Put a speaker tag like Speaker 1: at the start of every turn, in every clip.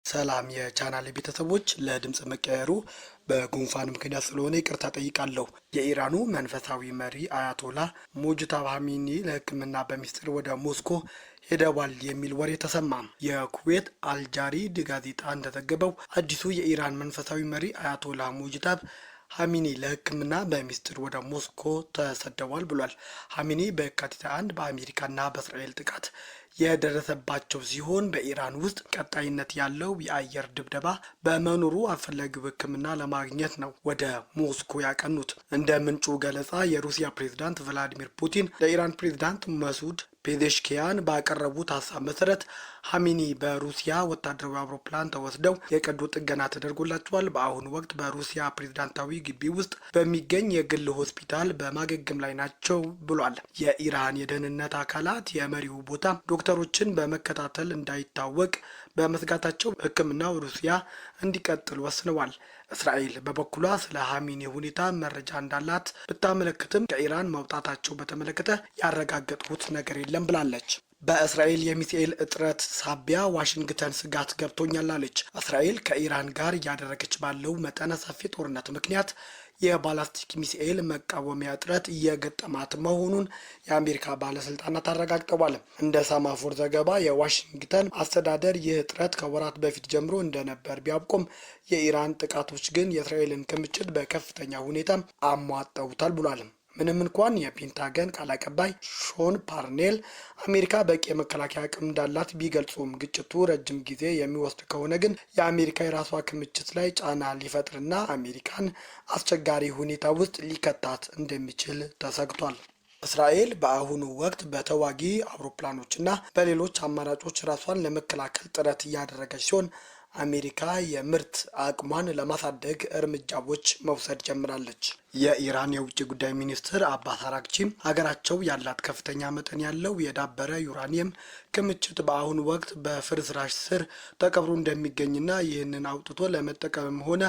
Speaker 1: ሰላም የቻናሌ ቤተሰቦች፣ ለድምጽ መቀየሩ በጉንፋን ምክንያት ስለሆነ ይቅርታ ጠይቃለሁ። የኢራኑ መንፈሳዊ መሪ አያቶላ ሙጅታባ ኻሜኒ ለሕክምና በሚስጥር ወደ ሞስኮ ሄደዋል የሚል ወሬ ተሰማ። የኩዌት አልጃሪድ ጋዜጣ እንደዘገበው አዲሱ የኢራን መንፈሳዊ መሪ አያቶላ ሙጅታባ ኻሜኒ ለሕክምና በሚስጥር ወደ ሞስኮ ተሰደዋል ብሏል። ኻሜኒ በየካቲት 1 በአሜሪካና በእስራኤል ጥቃት የደረሰባቸው ሲሆን በኢራን ውስጥ ቀጣይነት ያለው የአየር ድብደባ በመኖሩ አስፈላጊው ሕክምና ለማግኘት ነው ወደ ሞስኮ ያቀኑት። እንደ ምንጩ ገለጻ የሩሲያ ፕሬዝዳንት ቭላዲሚር ፑቲን ለኢራን ፕሬዝዳንት መሱድ ፔዜሽኪያን ባቀረቡት ሀሳብ መሰረት ኻሜኒ በሩሲያ ወታደራዊ አውሮፕላን ተወስደው የቀዶ ጥገና ተደርጎላቸዋል። በአሁኑ ወቅት በሩሲያ ፕሬዝዳንታዊ ግቢ ውስጥ በሚገኝ የግል ሆስፒታል በማገገም ላይ ናቸው ብሏል። የኢራን የደህንነት አካላት የመሪው ቦታ ዶክተሮችን በመከታተል እንዳይታወቅ በመስጋታቸው ሕክምናው ሩሲያ እንዲቀጥል ወስነዋል። እስራኤል በበኩሏ ስለ ኻሜኒ ሁኔታ መረጃ እንዳላት ብታመለክትም ከኢራን መውጣታቸው በተመለከተ ያረጋገጥኩት ነገር የለም ብላለች። በእስራኤል የሚሳኤል እጥረት ሳቢያ ዋሽንግተን ስጋት ገብቶኛል አለች። እስራኤል ከኢራን ጋር እያደረገች ባለው መጠነ ሰፊ ጦርነት ምክንያት የባላስቲክ ሚሳኤል መቃወሚያ እጥረት እየገጠማት መሆኑን የአሜሪካ ባለስልጣናት አረጋግጠዋል። እንደ ሳማፎር ዘገባ የዋሽንግተን አስተዳደር ይህ እጥረት ከወራት በፊት ጀምሮ እንደነበር ቢያውቁም የኢራን ጥቃቶች ግን የእስራኤልን ክምችት በከፍተኛ ሁኔታ አሟጠውታል ብሏል። ምንም እንኳን የፔንታገን ቃል አቀባይ ሾን ፓርኔል አሜሪካ በቂ የመከላከያ አቅም እንዳላት ቢገልጹም ግጭቱ ረጅም ጊዜ የሚወስድ ከሆነ ግን የአሜሪካ የራሷ ክምችት ላይ ጫና ሊፈጥርና አሜሪካን አስቸጋሪ ሁኔታ ውስጥ ሊከታት እንደሚችል ተሰግቷል። እስራኤል በአሁኑ ወቅት በተዋጊ አውሮፕላኖችና በሌሎች አማራጮች ራሷን ለመከላከል ጥረት እያደረገች ሲሆን አሜሪካ የምርት አቅሟን ለማሳደግ እርምጃዎች መውሰድ ጀምራለች። የኢራን የውጭ ጉዳይ ሚኒስትር አባስ አራግቺ ሀገራቸው ያላት ከፍተኛ መጠን ያለው የዳበረ ዩራኒየም ክምችት በአሁኑ ወቅት በፍርስራሽ ስር ተቀብሮ እንደሚገኝና ይህንን አውጥቶ ለመጠቀምም ሆነ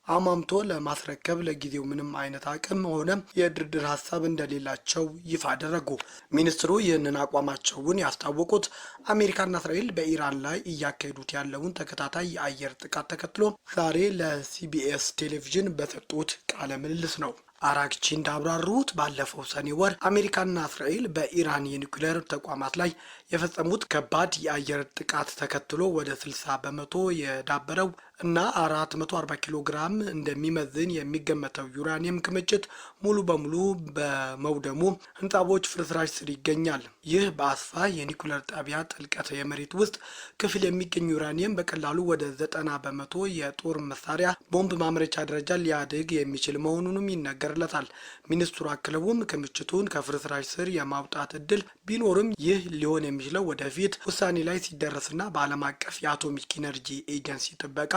Speaker 1: አሟምቶ ለማስረከብ ለጊዜው ምንም አይነት አቅም ሆነ የድርድር ሀሳብ እንደሌላቸው ይፋ አደረጉ። ሚኒስትሩ ይህንን አቋማቸውን ያስታወቁት አሜሪካና እስራኤል በኢራን ላይ እያካሄዱት ያለውን ተከታታይ የአየር ጥቃት ተከትሎ ዛሬ ለሲቢኤስ ቴሌቪዥን በሰጡት ቃለ ምልልስ ነው። አራግቺ እንዳብራሩት ባለፈው ሰኔ ወር አሜሪካና እስራኤል በኢራን የኒውክሌር ተቋማት ላይ የፈጸሙት ከባድ የአየር ጥቃት ተከትሎ ወደ 60 በመቶ የዳበረው እና 440 ኪሎ ግራም እንደሚመዝን የሚገመተው ዩራኒየም ክምችት ሙሉ በሙሉ በመውደሙ ህንጻዎች ፍርስራሽ ስር ይገኛል። ይህ በአስፋ የኒውክሌር ጣቢያ ጥልቀት የመሬት ውስጥ ክፍል የሚገኝ ዩራኒየም በቀላሉ ወደ 90 በመቶ የጦር መሳሪያ ቦምብ ማምረቻ ደረጃ ሊያድግ የሚችል መሆኑንም ይነገርለታል። ሚኒስትሩ አክለውም ክምችቱን ከፍርስራሽ ስር የማውጣት እድል ቢኖርም ይህ ሊሆን የሚችለው ወደፊት ውሳኔ ላይ ሲደረስና በዓለም አቀፍ የአቶሚክ ኢነርጂ ኤጀንሲ ጥበቃ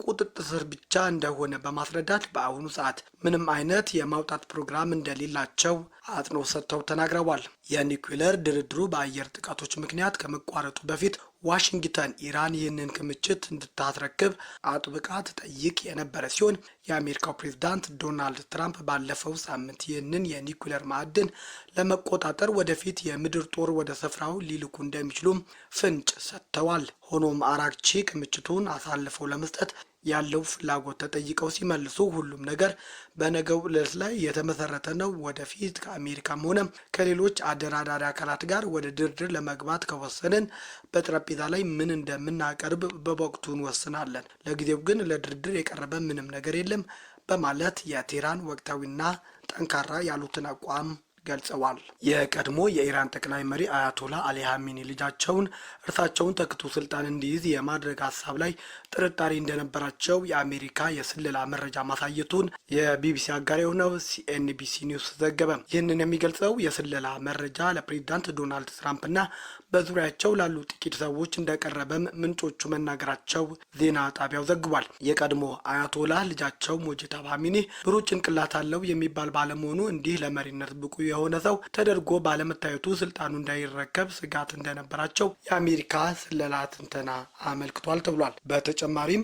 Speaker 1: ቁጥጥር ስር ብቻ እንደሆነ በማስረዳት በአሁኑ ሰዓት ምንም አይነት የማውጣት ፕሮግራም እንደሌላቸው አጽንኦት ሰጥተው ተናግረዋል። የኒውክሌር ድርድሩ በአየር ጥቃቶች ምክንያት ከመቋረጡ በፊት ዋሽንግተን ኢራን ይህንን ክምችት እንድታስረክብ አጥብቃ ትጠይቅ የነበረ ሲሆን የአሜሪካው ፕሬዝዳንት ዶናልድ ትራምፕ ባለፈው ሳምንት ይህንን የኒውክሌር ማዕድን ለመቆጣጠር ወደፊት የምድር ጦር ወደ ስፍራው ሊልኩ እንደሚችሉም ፍንጭ ሰጥተዋል። ሆኖም አራግቺ ክምችቱን አሳልፈው ለመስጠት ያለው ፍላጎት ተጠይቀው ሲመልሱ ሁሉም ነገር በነገው ዕለት ላይ የተመሰረተ ነው። ወደፊት ከአሜሪካም ሆነ ከሌሎች አደራዳሪ አካላት ጋር ወደ ድርድር ለመግባት ከወሰንን በጠረጴዛ ላይ ምን እንደምናቀርብ በወቅቱ እንወስናለን። ለጊዜው ግን ለድርድር የቀረበ ምንም ነገር የለም በማለት የቴህራን ወቅታዊና ጠንካራ ያሉትን አቋም ገልጸዋል። የቀድሞ የኢራን ጠቅላይ መሪ አያቶላ አሊ ኻሜኒ ልጃቸውን እርሳቸውን ተክቶ ስልጣን እንዲይዝ የማድረግ ሀሳብ ላይ ጥርጣሬ እንደነበራቸው የአሜሪካ የስለላ መረጃ ማሳየቱን የቢቢሲ አጋር የሆነው ሲኤንቢሲ ኒውስ ዘገበ። ይህንን የሚገልጸው የስለላ መረጃ ለፕሬዝዳንት ዶናልድ ትራምፕና በዙሪያቸው ላሉ ጥቂት ሰዎች እንደቀረበም ምንጮቹ መናገራቸው ዜና ጣቢያው ዘግቧል። የቀድሞ አያቶላ ልጃቸው ሙጅታባ ኻሜኒ ብሩህ ጭንቅላት አለው የሚባል ባለመሆኑ እንዲህ ለመሪነት ብቁ የሆነ ሰው ተደርጎ ባለመታየቱ ስልጣኑ እንዳይረከብ ስጋት እንደነበራቸው የአሜሪካ ስለላ ትንተና አመልክቷል ተብሏል። በተጨማሪም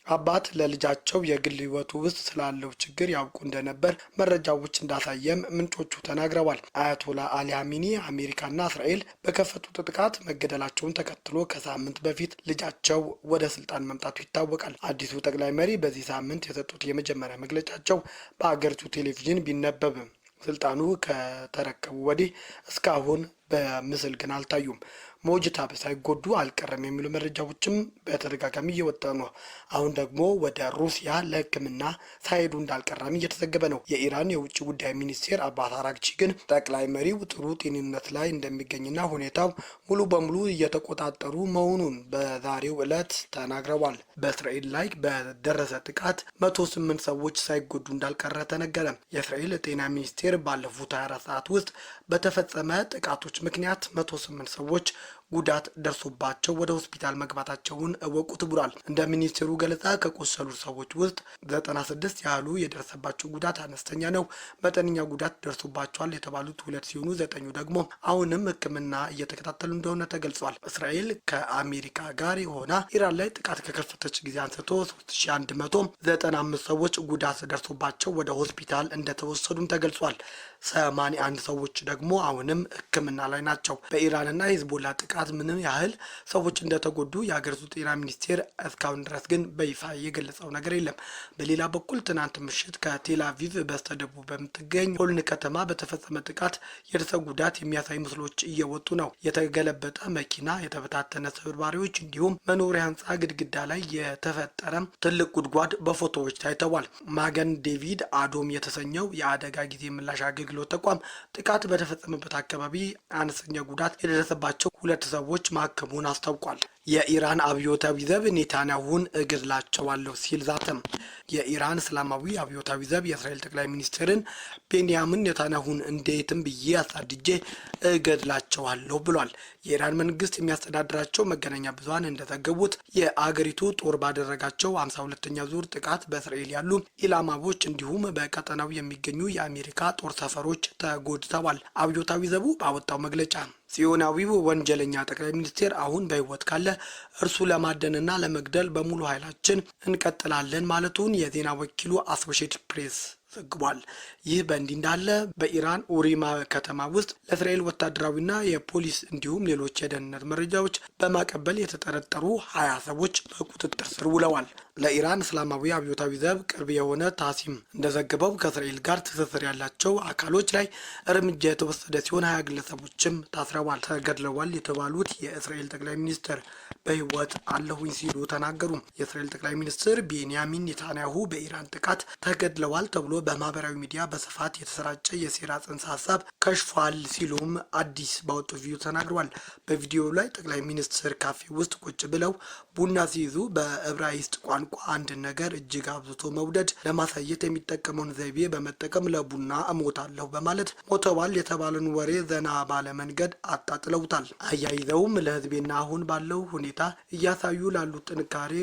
Speaker 1: አባት ለልጃቸው የግል ሕይወቱ ውስጥ ስላለው ችግር ያውቁ እንደነበር መረጃዎች እንዳሳየም ምንጮቹ ተናግረዋል። አያቶላ አሊ ሀሚኒ አሜሪካና እስራኤል በከፈቱት ጥቃት መገደላቸውን ተከትሎ ከሳምንት በፊት ልጃቸው ወደ ስልጣን መምጣቱ ይታወቃል። አዲሱ ጠቅላይ መሪ በዚህ ሳምንት የሰጡት የመጀመሪያ መግለጫቸው በአገሪቱ ቴሌቪዥን ቢነበብም ስልጣኑ ከተረከቡ ወዲህ እስካሁን በምስል ግን አልታዩም። ሞጅታብ ሳይጎዱ አልቀረም የሚሉ መረጃዎችም በተደጋጋሚ እየወጣ ነው። አሁን ደግሞ ወደ ሩሲያ ለሕክምና ሳይሄዱ እንዳልቀረም እየተዘገበ ነው። የኢራን የውጭ ጉዳይ ሚኒስቴር አባስ አራግቺ ግን ጠቅላይ መሪው ጥሩ ጤንነት ላይ እንደሚገኝና ሁኔታው ሙሉ በሙሉ እየተቆጣጠሩ መሆኑን በዛሬው ዕለት ተናግረዋል። በእስራኤል ላይ በደረሰ ጥቃት 108 ሰዎች ሳይጎዱ እንዳልቀረ ተነገረ። የእስራኤል ጤና ሚኒስቴር ባለፉት 24 ሰዓት ውስጥ በተፈጸመ ጥቃቶች ምክንያት 108 ሰዎች ጉዳት ደርሶባቸው ወደ ሆስፒታል መግባታቸውን እወቁት ብሏል። እንደ ሚኒስቴሩ ገለጻ ከቆሰሉ ሰዎች ውስጥ 96 ያህሉ የደረሰባቸው ጉዳት አነስተኛ ነው። መጠነኛ ጉዳት ደርሶባቸዋል የተባሉት 2 ሲሆኑ 9 ደግሞ አሁንም ሕክምና እየተከታተሉ እንደሆነ ተገልጿል። እስራኤል ከአሜሪካ ጋር ሆና ኢራን ላይ ጥቃት ከከፈተች ጊዜ አንስቶ 3195 ሰዎች ጉዳት ደርሶባቸው ወደ ሆስፒታል እንደተወሰዱም ተገልጿል። 81 ሰዎች ደግሞ አሁንም ሕክምና ላይ ናቸው። በኢራንና ሂዝቦላ ጥቃት ምንም ያህል ሰዎች እንደተጎዱ የሀገሪቱ ጤና ሚኒስቴር እስካሁን ድረስ ግን በይፋ የገለጸው ነገር የለም። በሌላ በኩል ትናንት ምሽት ከቴል አቪቭ በስተደቡብ በምትገኝ ሆልን ከተማ በተፈጸመ ጥቃት የደረሰ ጉዳት የሚያሳይ ምስሎች እየወጡ ነው። የተገለበጠ መኪና፣ የተበታተነ ስብርባሪዎች እንዲሁም መኖሪያ ህንፃ ግድግዳ ላይ የተፈጠረ ትልቅ ጉድጓድ በፎቶዎች ታይተዋል። ማገን ዴቪድ አዶም የተሰኘው የአደጋ ጊዜ ምላሽ አገልግሎት ተቋም ጥቃት በተፈጸመበት አካባቢ አነስተኛ ጉዳት የደረሰባቸው 2 ሰዎች ማከሙን አስታውቋል። የኢራን አብዮታዊ ዘብ ኔታንያሁን እገድላቸዋለሁ ሲል ዛተም። የኢራን እስላማዊ አብዮታዊ ዘብ የእስራኤል ጠቅላይ ሚኒስትርን ቤንያሚን ኔታንያሁን እንዴትም ብዬ አሳድጄ እገድላቸዋለሁ ብሏል። የኢራን መንግስት የሚያስተዳድራቸው መገናኛ ብዙኃን እንደዘገቡት የአገሪቱ ጦር ባደረጋቸው 52ኛ ዙር ጥቃት በእስራኤል ያሉ ኢላማዎች እንዲሁም በቀጠናው የሚገኙ የአሜሪካ ጦር ሰፈሮች ተጎድተዋል። አብዮታዊ ዘቡ ባወጣው መግለጫ ጽዮናዊው ወንጀለኛ ጠቅላይ ሚኒስቴር አሁን በህይወት ካለ እርሱ ለማደንና ለመግደል በሙሉ ኃይላችን እንቀጥላለን ማለቱን የዜና ወኪሉ አሶሺየትድ ፕሬስ ዘግቧል። ይህ በእንዲህ እንዳለ በኢራን ኡሪማ ከተማ ውስጥ ለእስራኤል ወታደራዊና የፖሊስ እንዲሁም ሌሎች የደህንነት መረጃዎች በማቀበል የተጠረጠሩ 20 ሰዎች በቁጥጥር ስር ውለዋል። ለኢራን እስላማዊ አብዮታዊ ዘብ ቅርብ የሆነ ታሲም እንደዘገበው ከእስራኤል ጋር ትስስር ያላቸው አካሎች ላይ እርምጃ የተወሰደ ሲሆን 20 ግለሰቦችም ታስረዋል። ተገድለዋል የተባሉት የእስራኤል ጠቅላይ ሚኒስትር በህይወት አለሁኝ ሲሉ ተናገሩ። የእስራኤል ጠቅላይ ሚኒስትር ቤንያሚን ኔታንያሁ በኢራን ጥቃት ተገድለዋል ተብሎ በማህበራዊ ሚዲያ በስፋት የተሰራጨ የሴራ ጽንሰ ሀሳብ ከሽፏል ሲሉም አዲስ ባወጡ ቪዲዮ ተናግረዋል። በቪዲዮው ላይ ጠቅላይ ሚኒስትር ካፌ ውስጥ ቁጭ ብለው ቡና ሲይዙ በዕብራይስጥ ቋንቋ አንድ ነገር እጅግ አብዝቶ መውደድ ለማሳየት የሚጠቀመውን ዘይቤ በመጠቀም ለቡና እሞታለሁ በማለት ሞተዋል የተባለን ወሬ ዘና ባለ መንገድ አጣጥለውታል። አያይዘውም ለህዝቤና አሁን ባለው ሁኔታ እያሳዩ ላሉት ጥንካሬ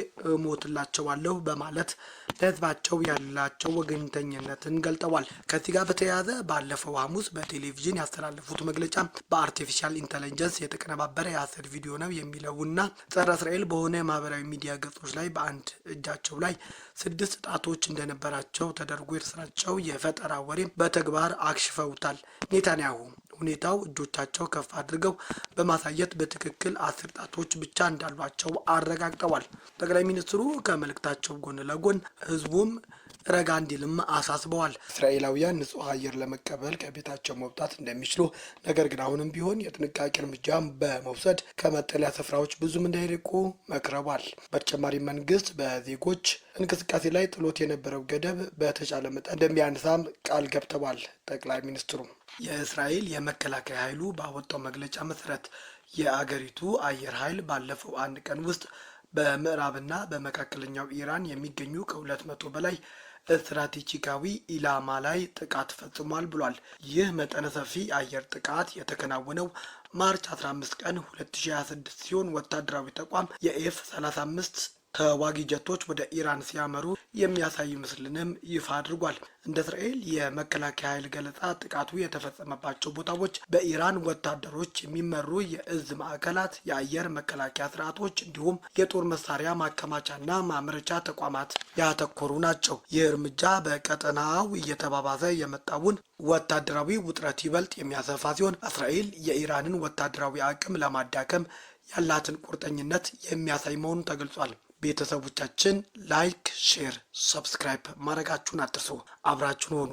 Speaker 1: እሞትላቸዋለሁ በማለት ለህዝባቸው ያላቸው ወገኝተኝነትን ገልጠዋል። ከዚህ ጋር በተያያዘ ባለፈው ሐሙስ በቴሌቪዥን ያስተላለፉት መግለጫ በአርቲፊሻል ኢንተለጀንስ የተቀነባበረ የሐሰት ቪዲዮ ነው የሚለውና ጸረ እስራኤል በሆነ የማህበራዊ ሚዲያ ገጾች ላይ በአንድ እጃቸው ላይ 6 ጣቶች እንደነበራቸው ተደርጎ የተሰራጨው የፈጠራ ወሬ በተግባር አክሽፈውታል። ኔታንያሁ ሁኔታው እጆቻቸው ከፍ አድርገው በማሳየት በትክክል 10 ጣቶች ብቻ እንዳሏቸው አረጋግጠዋል። ጠቅላይ ሚኒስትሩ ከመልእክታቸው ጎን ለጎን ህዝቡም ረጋ እንዲልም አሳስበዋል። እስራኤላውያን ንጹህ አየር ለመቀበል ከቤታቸው መውጣት እንደሚችሉ፣ ነገር ግን አሁንም ቢሆን የጥንቃቄ እርምጃ በመውሰድ ከመጠለያ ስፍራዎች ብዙም እንዳይርቁ መክረዋል። በተጨማሪ መንግስት በዜጎች እንቅስቃሴ ላይ ጥሎት የነበረው ገደብ በተቻለ መጠን እንደሚያነሳም ቃል ገብተዋል። ጠቅላይ ሚኒስትሩ የእስራኤል የመከላከያ ኃይሉ ባወጣው መግለጫ መሰረት የአገሪቱ አየር ኃይል ባለፈው 1 ቀን ውስጥ በምዕራብና በመካከለኛው ኢራን የሚገኙ ከ200 በላይ ስትራቴጂካዊ ኢላማ ላይ ጥቃት ፈጽሟል ብሏል። ይህ መጠነ ሰፊ አየር ጥቃት የተከናወነው ማርች 15 ቀን 2026 ሲሆን ወታደራዊ ተቋም የኤፍ 35 ተዋጊ ጀቶች ወደ ኢራን ሲያመሩ የሚያሳይ ምስልንም ይፋ አድርጓል። እንደ እስራኤል የመከላከያ ኃይል ገለጻ ጥቃቱ የተፈጸመባቸው ቦታዎች በኢራን ወታደሮች የሚመሩ የእዝ ማዕከላት፣ የአየር መከላከያ ስርዓቶች እንዲሁም የጦር መሳሪያ ማከማቻና ማምረቻ ተቋማት ያተኮሩ ናቸው። ይህ እርምጃ በቀጠናው እየተባባሰ የመጣውን ወታደራዊ ውጥረት ይበልጥ የሚያሰፋ ሲሆን እስራኤል የኢራንን ወታደራዊ አቅም ለማዳከም ያላትን ቁርጠኝነት የሚያሳይ መሆኑ ተገልጿል። ቤተሰቦቻችን ላይክ፣ ሼር፣ ሰብስክራይብ ማድረጋችሁን አትርሱ። አብራችሁን ሆኑ።